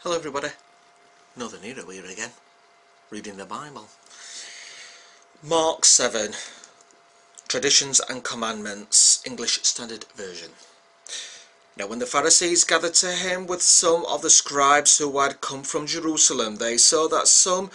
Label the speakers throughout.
Speaker 1: Hello everybody, another Nero here again, reading the Bible. Mark 7, Traditions and Commandments, English Standard Version. Now when the Pharisees gathered to him with some of the scribes who had come from Jerusalem, they saw that some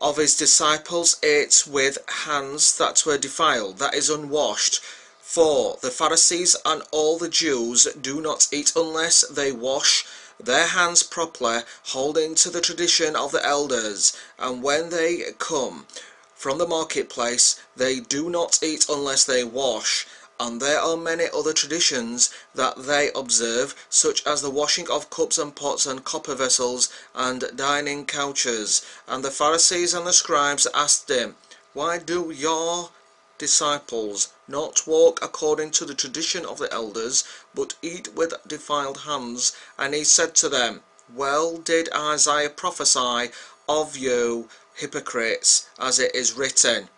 Speaker 1: of his disciples ate with hands that were defiled, that is, unwashed. For the Pharisees and all the Jews do not eat unless they wash their hands properly, holding to the tradition of the elders. And when they come from the marketplace, they do not eat unless they wash. And there are many other traditions that they observe, such as the washing of cups and pots and copper vessels and dining couches. And the Pharisees and the scribes asked him, "Why do your disciples not walk according to the tradition of the elders, but eat with defiled hands?" And he said to them, "Well did Isaiah prophesy of you hypocrites, as it is written,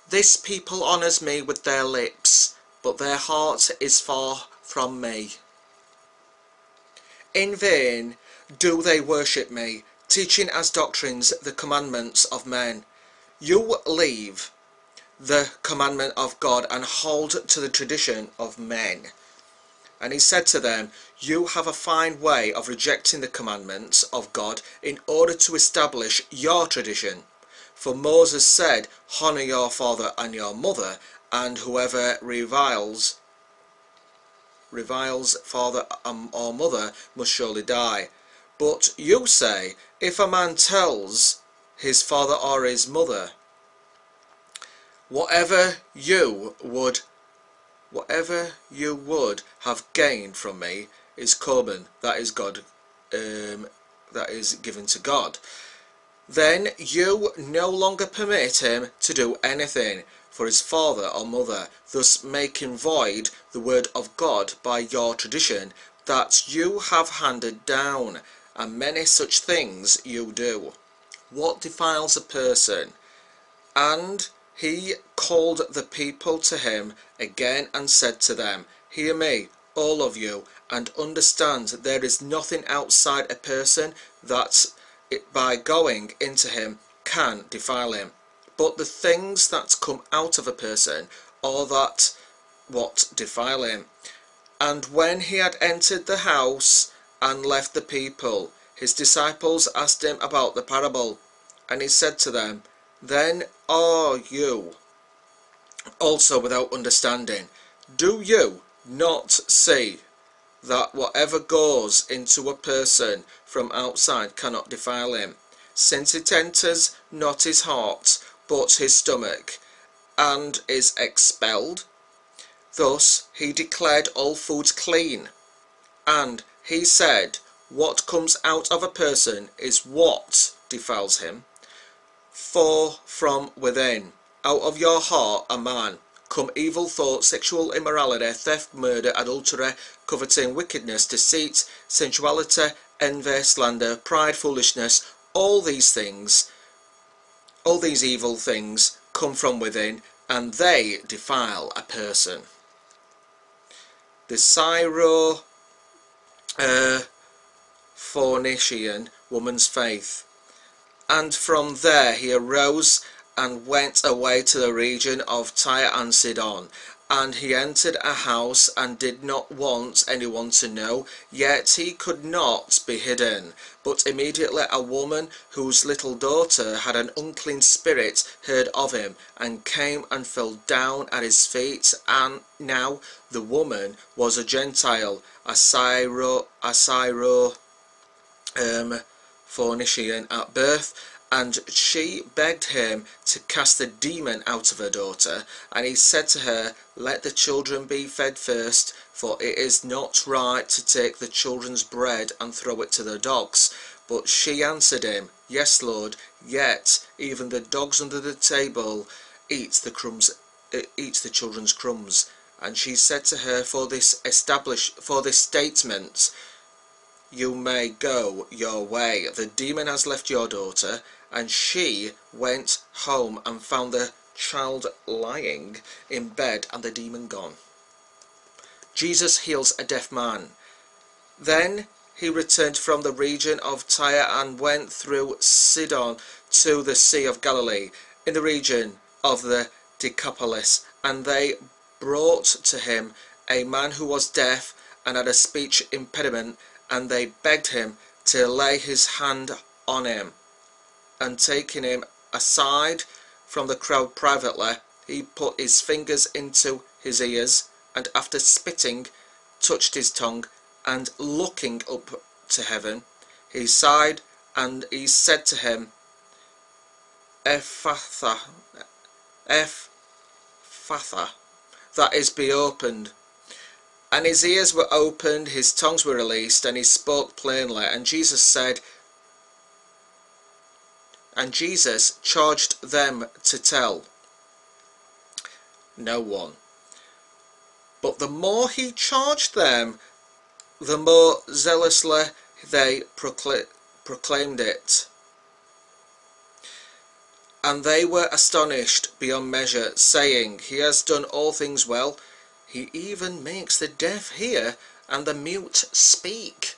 Speaker 1: 'This people honours me with their lips, but their heart is far from me. In vain do they worship me, teaching as doctrines the commandments of men. You leave the commandment of God and hold to the tradition of men.'" And he said to them, "You have a fine way of rejecting the commandments of God in order to establish your tradition. For Moses said, 'Honour your father and your mother,' and whoever reviles father or mother must surely die. But you say, if a man tells his father or his mother, 'Whatever you would have gained from me is korban,' that is God, that is given to God, then you no longer permit him to do anything for his father or mother, thus making void the word of God by your tradition that you have handed down, and many such things you do. What defiles a person?" And he called the people to him again and said to them, "Hear me, all of you, and understand there is nothing outside a person that by going into him can defile him, but the things that come out of a person are that what defile him." And when he had entered the house and left the people, his disciples asked him about the parable. And he said to them, "Then are you also without understanding? Do you not see that whatever goes into a person from outside cannot defile him, since it enters not his heart, but his stomach, and is expelled?" Thus he declared all foods clean. And he said, what comes out of a person is what defiles him. For from within, out of your heart, a man, come evil thoughts, sexual immorality, theft, murder, adultery, coveting, wickedness, deceit, sensuality, envy, slander, pride, foolishness. All these evil things come from within, and they defile a person. The Syrophoenician woman's faith. And from there he arose and went away to the region of Tyre and Sidon. And he entered a house and did not want anyone to know, yet he could not be hidden. But immediately a woman whose little daughter had an unclean spirit heard of him, and came and fell down at his feet. And now the woman was a Gentile, a Syrophoenician at birth, and she begged him to cast the demon out of her daughter. And he said to her, "Let the children be fed first, for it is not right to take the children's bread and throw it to the dogs." But she answered him, "Yes, Lord, yet even the dogs under the table eat the children's crumbs." And she said to her, for this statement, "You may go your way. The demon has left your daughter." And she went home and found the child lying in bed and the demon gone. Jesus heals a deaf man. Then he returned from the region of Tyre and went through Sidon to the Sea of Galilee, in the region of the Decapolis. And they brought to him a man who was deaf and had a speech impediment, and they begged him to lay his hand on him. And taking him aside from the crowd privately, he put his fingers into his ears, and after spitting, touched his tongue, and looking up to heaven, he sighed, and he said to him, Ephphatha, that is, be opened. And his ears were opened, his tongues were released, and he spoke plainly. And Jesus charged them to tell no one. But the more he charged them, the more zealously they proclaimed it. And they were astonished beyond measure, saying, He has done all things well. He even makes the deaf hear and the mute speak.